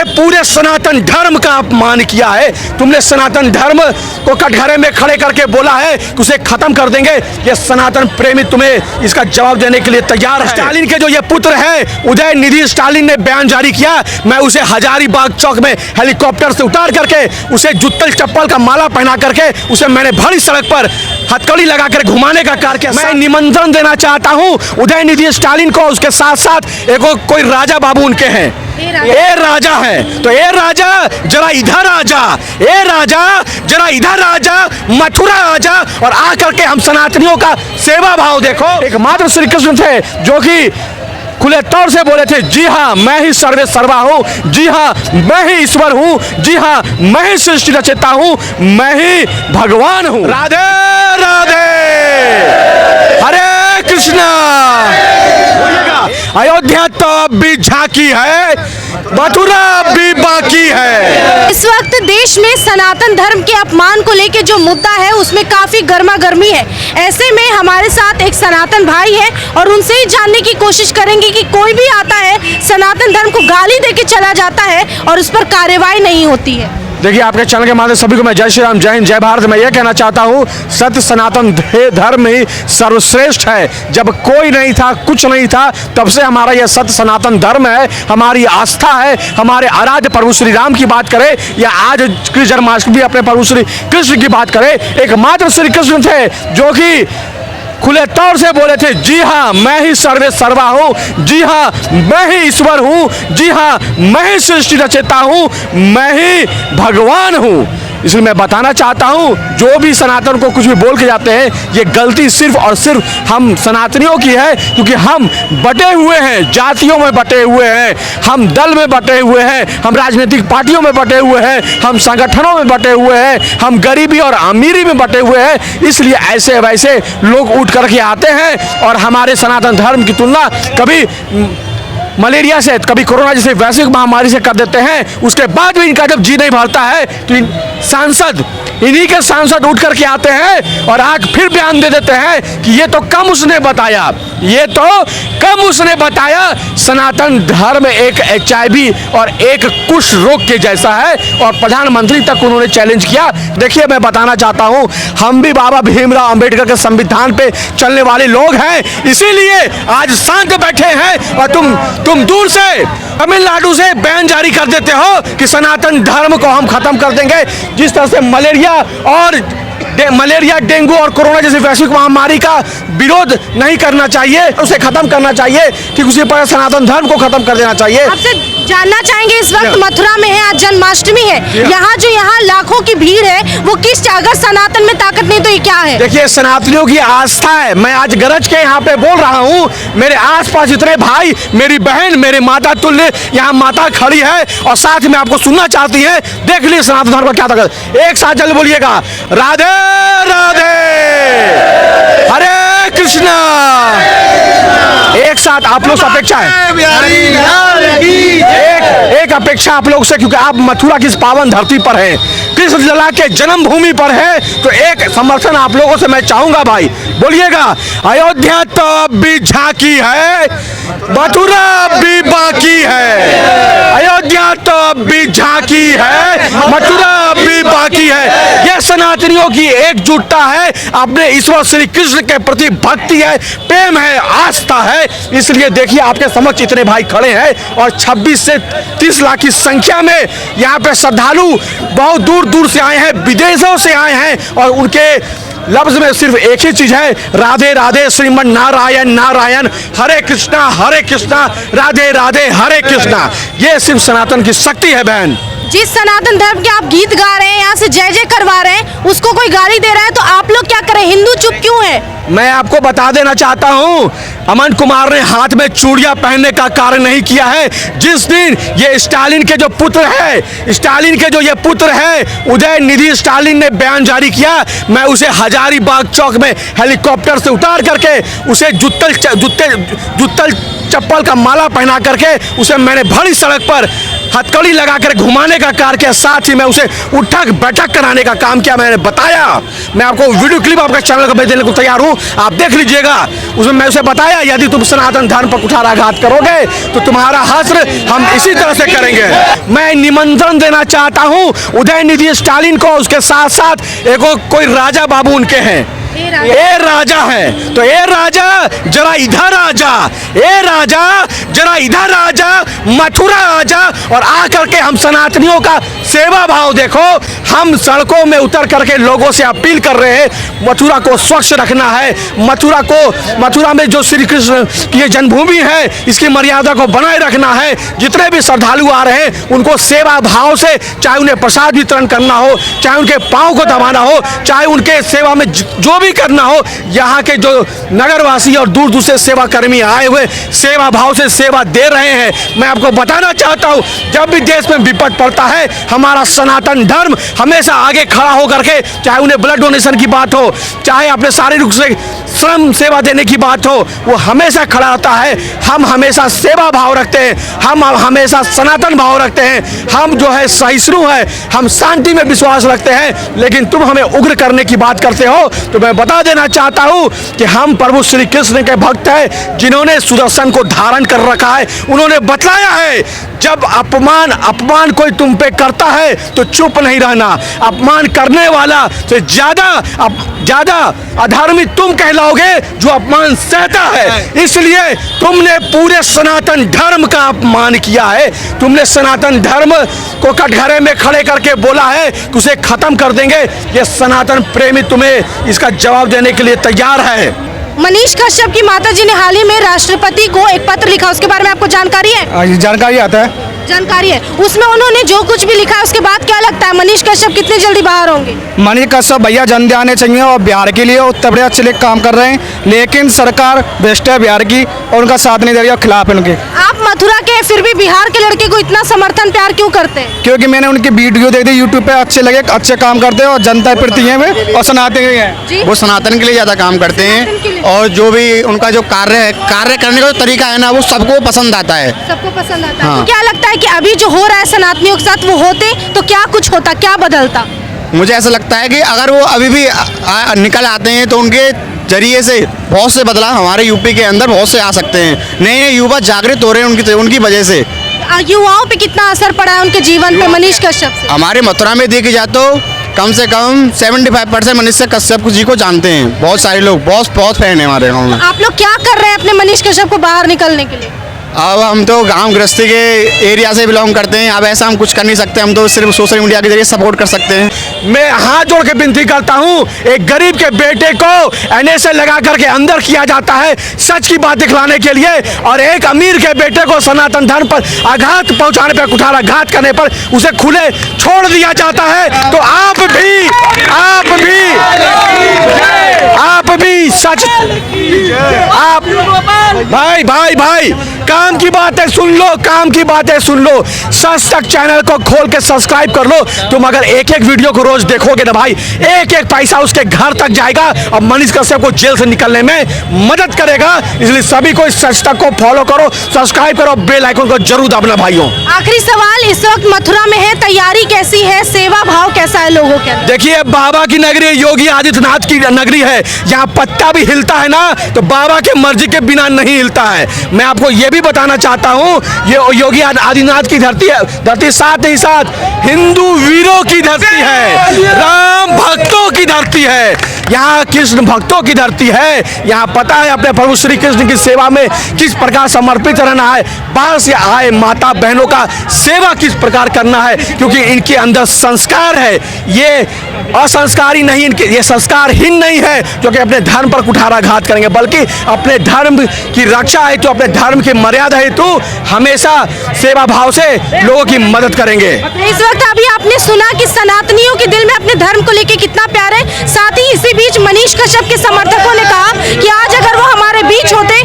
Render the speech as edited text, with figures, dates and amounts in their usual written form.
तुमने पूरे सनातन धर्म का अपमान किया है। तुमने सनातन धर्म को कटघरे में खड़े करके बोला है कि उसे खत्म कर देंगे। ये सनातन प्रेमी तुम्हें इसका जवाब देने के लिए तैयार है। स्टालिन के जो ये पुत्र है उदयनिधि स्टालिन ने बयान जारी किया, मैं उसे हजारीबाग चौक में हेलीकॉप्टर से उतार करके उसे जुत्तल चप्पल का माला पहना करके उसे मैंने भरी सड़क पर हथकड़ी लगाकर घुमाने का कार्य किया। मैं निमंत्रण देना चाहता हूं उदयनिधि स्टालिन को, उसके साथ साथ एक कोई राजा बाबू उनके हैं, ए राजा है, तो ए राजा जरा इधर आ जा, ए राजा जरा इधर आ जा, मथुरा आ जा और आकर के हम सनातनियों का सेवा भाव देखो। एकमात्र श्री कृष्ण थे जो कि खुले तौर से बोले थे, जी हाँ मैं ही सर्वे सर्वा हूँ, जी हाँ मैं ही ईश्वर हूँ, जी हाँ मैं ही सृष्टि रचयिता हूँ, मैं ही भगवान हूँ। राधे राधे, हरे कृष्णा। अयोध्या तो अब भी झांकी है, मथुरा अब भी बाकी है। इस वक्त देश में सनातन धर्म के अपमान को लेकर जो मुद्दा है उसमें काफी गर्मा गर्मी है। ऐसे में हमारे साथ एक सनातन भाई है और उनसे ही जानने की कोशिश करेंगे कि कोई भी आता है सनातन धर्म को गाली देके चला जाता है और उस पर कार्रवाई नहीं होती है। देखिए, आपके चैनल के माध्यम सभी को मैं जय श्री राम, जय हिंद, जय भारत। मैं ये कहना चाहता हूँ सत्य सनातन धर्म ही सर्वश्रेष्ठ है। जब कोई नहीं था, कुछ नहीं था, तब से हमारा यह सत्य सनातन धर्म है, हमारी आस्था है। हमारे आराध्य प्रभु श्री राम की बात करें या आज कृष्ण जन्माष्टमी अपने प्रभु श्री कृष्ण की बात करें, एकमात्र श्री कृष्ण थे जो कि खुले तौर से बोले थे, जी हाँ मैं ही सर्वे सर्वा हूँ, जी हाँ मैं ही ईश्वर हूँ, जी हाँ मैं ही सृष्टि रचयिता हूँ, मैं ही भगवान हूँ। इसलिए मैं बताना चाहता हूँ जो भी सनातन को कुछ भी बोल के जाते हैं, ये गलती सिर्फ और सिर्फ हम सनातनियों की है, क्योंकि हम बटे हुए हैं, जातियों में बटे हुए हैं, हम दल में बटे हुए हैं, हम राजनीतिक पार्टियों में बटे हुए हैं, हम संगठनों में बटे हुए हैं, हम गरीबी और अमीरी में बटे हुए हैं। इसलिए ऐसे वैसे लोग उठ करके आते हैं और हमारे सनातन धर्म की तुलना कभी मलेरिया से, कभी कोरोना जैसे वैश्विक महामारी से कर देते हैं। उसके बाद भी इनका जब जी नहीं भरता है तो इन्हीं के सांसद उठ करके आते हैं और आज फिर बयान दे देते हैं कि ये तो कम उसने बताया, ये तो कम उसने बताया, सनातन धर्म एक HIV और एक कुष्ठ रोग के जैसा है और प्रधानमंत्री तक उन्होंने चैलेंज किया। देखिए, मैं बताना चाहता हूँ हम भी बाबा भीमराव अंबेडकर के संविधान पे चलने वाले लोग हैं, इसीलिए आज शांत बैठे हैं। और तुम दूर से तमिलनाडु से बयान जारी कर देते हो कि सनातन धर्म को हम खत्म कर देंगे। जिस तरह से मलेरिया, डेंगू और कोरोना जैसी वैश्विक महामारी का विरोध नहीं करना चाहिए, उसे खत्म करना चाहिए, ठीक उसी पर सनातन धर्म को खत्म कर देना चाहिए। आपसे जानना चाहेंगे, इस वक्त मथुरा में है, आज जन्माष्टमी है, यहाँ लाखों की भीड़ है, वो किस, अगर सनातन में ताकत नहीं तो ये क्या है? देखिए, सनातनियों की आस्था है। मैं आज गरज के यहाँ पे बोल रहा हूँ, मेरे आसपास इतने भाई, मेरी बहन, मेरे माता तुल्य यहाँ माता खड़ी है और साथ में आपको सुनना चाहती है। देख लीजिए सनातन धर्म का क्या ताकत। एक साथ जल्दी बोलिएगा, राधे राधे, हरे कृष्णा। एक साथ आप लोग से अपेक्षा है, एक अपेक्षा आप लोग से, क्योंकि आप मथुरा की इस पावन धरती पर हैं, कृष्ण लीला के जन्मभूमि पर है, तो एक समर्थन आप लोगों से मैं चाहूंगा भाई, बोलिएगा, अयोध्या तो अब भी झांकी है, मथुरा अब भी बाकी है। अयोध्या तो अब भी झांकी है, मथुरा अब भी बाकी है। यह सनातनियों की एकजुटता है, अपने ईश्वर श्री कृष्ण के प्रति भक्ति है, प्रेम है, आस्था है। इसलिए देखिए, आपके समक्ष इतने भाई खड़े हैं और 26 से 30 लाख की संख्या में यहाँ पे श्रद्धालु बहुत दूर दूर से आए हैं, विदेशों से आए हैं और उनके लफ्ज में सिर्फ एक ही चीज है, राधे राधे श्रीमन नारायण नारायण, हरे कृष्णा राधे राधे हरे कृष्णा। ये सिर्फ सनातन की शक्ति है बहन। जिस सनातन धर्म के आप गीत गा रहे हैं, यहाँ से जय जय करवा रहे हैं, उसको कोई गाली दे रहा है तो आप लोग क्या करें? हिंदू चुप क्यों है? मैं आपको बता देना चाहता हूँ, अमन कुमार ने हाथ में चूड़ियां पहनने का कार्य नहीं किया है। जिस दिन ये स्टालिन के जो पुत्र है उदयनिधि स्टालिन ने बयान जारी किया, मैं उसे हजारीबाग चौक में हेलीकॉप्टर से उतार करके उसे जुत्तल चप्पल का माला पहना करके उसे मैंने भरी सड़क पर हथकड़ी लगाकर घुमाने का कार्य किया, साथ ही मैं उसे उठक बैठक कराने का काम किया। मैंने बताया, मैं आपको वीडियो क्लिप आपका चैनल पर भेज देने को तैयार हूं, आप देख लीजिएगा। उसमें मैं उसे बताया यदि तुम सनातन धर्म पर कुठाराघात करोगे तो तुम्हारा हश्र हम इसी तरह से करेंगे। मैं निमंत्रण देना चाहता हूं उदयनिधि स्टालिन को, उसके साथ साथ एक कोई राजा बाबू उनके हैं, ए राजा है, तो ए राजा जरा इधर आजा, ए राजा जरा इधर आजा, मथुरा आजा और आकर के हम सनातनियों का सेवा भाव देखो। हम सड़कों में उतर करके लोगों से अपील कर रहे हैं, मथुरा को स्वच्छ रखना है, मथुरा में जो श्री कृष्ण की ये जन्मभूमि है इसकी मर्यादा को बनाए रखना है। जितने भी श्रद्धालु आ रहे हैं उनको सेवा भाव से, चाहे उन्हें प्रसाद वितरण करना हो, चाहे उनके पाँव को दबाना हो, चाहे उनके सेवा में जो भी करना हो, यहाँ के जो नगरवासी और दूर दूर से सेवा कर्मी आए हुए सेवा भाव से सेवा दे रहे हैं। मैं आपको बताना चाहता हूँ, जब भी देश में विपद पड़ता है हमारा सनातन धर्म हमेशा आगे खड़ा होकर के, चाहे उन्हें ब्लड डोनेशन की बात हो, चाहे अपने शारीरिक रूप से श्रम सेवा देने की बात हो, वो हमेशा खड़ा रहता है। हम हमेशा सेवा भाव रखते हैं, हम हमेशा सनातन भाव रखते हैं, हम जो है सहिष्णु है, हम शांति में विश्वास रखते हैं। लेकिन तुम हमें उग्र करने की बात करते हो, तो मैं बता देना चाहता हूं कि हम प्रभु श्री कृष्ण के भक्त हैं, जिन्होंने सुदर्शन को धारण कर रखा है। उन्होंने बतलाया है जब अपमान कोई तुम पे करता है तो चुप नहीं रहना, अपमान करने वाला से ज्यादा अधर्मी तुम कहलाओगे जो अपमान सहता है। इसलिए तुमने पूरे सनातन धर्म का अपमान किया है, तुमने सनातन धर्म को कटघरे में खड़े करके बोला है कि उसे खत्म कर देंगे। ये सनातन प्रेमी तुम्हें इसका जवाब देने के लिए तैयार है। मनीष कश्यप की माताजी ने हाल ही में राष्ट्रपति को एक पत्र लिखा, उसके बारे में आपको जानकारी है? जानकारी आता है, जानकारी है। उसमें उन्होंने जो कुछ भी लिखा है उसके बाद क्या लगता है मनीष कश्यप कितनी जल्दी बाहर होंगे? मनीष कश्यप भैया जन आने चाहिए और बिहार के लिए उत्तर प्रदेश अच्छे लिए काम कर रहे हैं, लेकिन सरकार बेस्ट है बिहार की और उनका साथ नहीं दे रही और खिलाफ है उनके। आप मथुरा के फिर भी बिहार के लड़के को इतना समर्थन प्यार क्यों करते हैं? क्योंकि मैंने उनकी वीडियो देख दी यूट्यूब पे, अच्छे लगे, अच्छे काम करते हैं और जनता प्रति हैं वे और सनातन हैं। वो सनातन के लिए ज़्यादा काम करते हैं और जो भी उनका जो कार्य करने का जो तरीका है ना वो सबको पसंद आता है, सबको पसंद आता है। हाँ। तो क्या लगता है कि अभी जो हो रहा है सनातनियों के साथ वो होते तो क्या कुछ होता, क्या बदलता? मुझे ऐसा लगता है कि अगर वो अभी भी निकल आते हैं तो उनके जरिए से बहुत से बदलाव हमारे यूपी के अंदर बहुत से आ सकते हैं। नए युवा जागृत हो रहे हैं उनकी वजह से। युवाओं पे कितना असर पड़ा है उनके जीवन पे मनीष कश्यप से? हमारे मथुरा में देखी जाए तो कम से कम 75% मनीष कश्यप जी को जानते हैं, बहुत सारे लोग, बहुत फैन है हमारे गाँव में। आप लोग क्या कर रहे हैं अपने मनीष कश्यप को बाहर निकलने के लिए? अब हम तो गांव गृहस्थी के एरिया से बिलोंग करते हैं, अब ऐसा हम कुछ कर नहीं सकते, हम तो सिर्फ सोशल मीडिया के जरिए सपोर्ट कर सकते हैं। मैं हाथ जोड़ के विनती करता हूं, एक गरीब के बेटे को एनएसए लगा करके अंदर किया जाता है सच की बात दिखलाने के लिए, और एक अमीर के बेटे को सनातन धर्म पर आघात पहुंचाने पर, कुठाराघात करने पर उसे खुले छोड़ दिया जाता है। तो आप भी सच, आप भाई काम की बातें सुन लो, काम की बातें सुन लो। सच तक चैनल को खोल के सब्सक्राइब कर लो। तुम अगर एक एक वीडियो को रोज देखोगे ना भाई, एक एक पैसा उसके घर तक जाएगा और मनीष कश्यप को जेल से निकलने में मदद करेगा। इसलिए सभी को इस सच तक को फॉलो करो, सब्सक्राइब करो, बेल आइकन को जरूर दबाना भाइयों। आखिरी सवाल, इस वक्त मथुरा में है, तैयारी कैसी है, सेवा भाव कैसा है लोगों के अंदर? देखिए, बाबा की नगरी योगी आदित्यनाथ की नगरी है, यहाँ पत्ता भी हिलता है ना तो बाबा के मर्जी के बिना नहीं हिलता है। मैं आपको ये भी बताना चाहता हूँ, ये योगी आदित्यनाथ की धरती है, धरती साथ ही साथ हिंदू वीरों की धरती है, राम भक्तों की धरती है, यहाँ कृष्ण भक्तों की धरती है। यहाँ पता है अपने प्रभु श्री कृष्ण की सेवा में किस प्रकार समर्पित रहना है, बाहर से आए माता बहनों का सेवा किस प्रकार करना है, क्योंकि इनके अंदर संस्कार है। ये असंस्कारी नहीं, इनके ये संस्कारहीन नहीं है जो कि अपने धर्म पर कुठाराघात करेंगे, बल्कि अपने धर्म की रक्षा हेतु, अपने धर्म की मर्यादा हेतु हमेशा सेवा भाव से लोगों की मदद करेंगे। इस वक्त अभी आपने सुना कि सनातनियों के दिल में अपने धर्म को लेकर कितना प्यार है। साथ ही इसी बीच मनीष कश्यप के समर्थकों ने कहा कि आज अगर वो हमारे बीच होते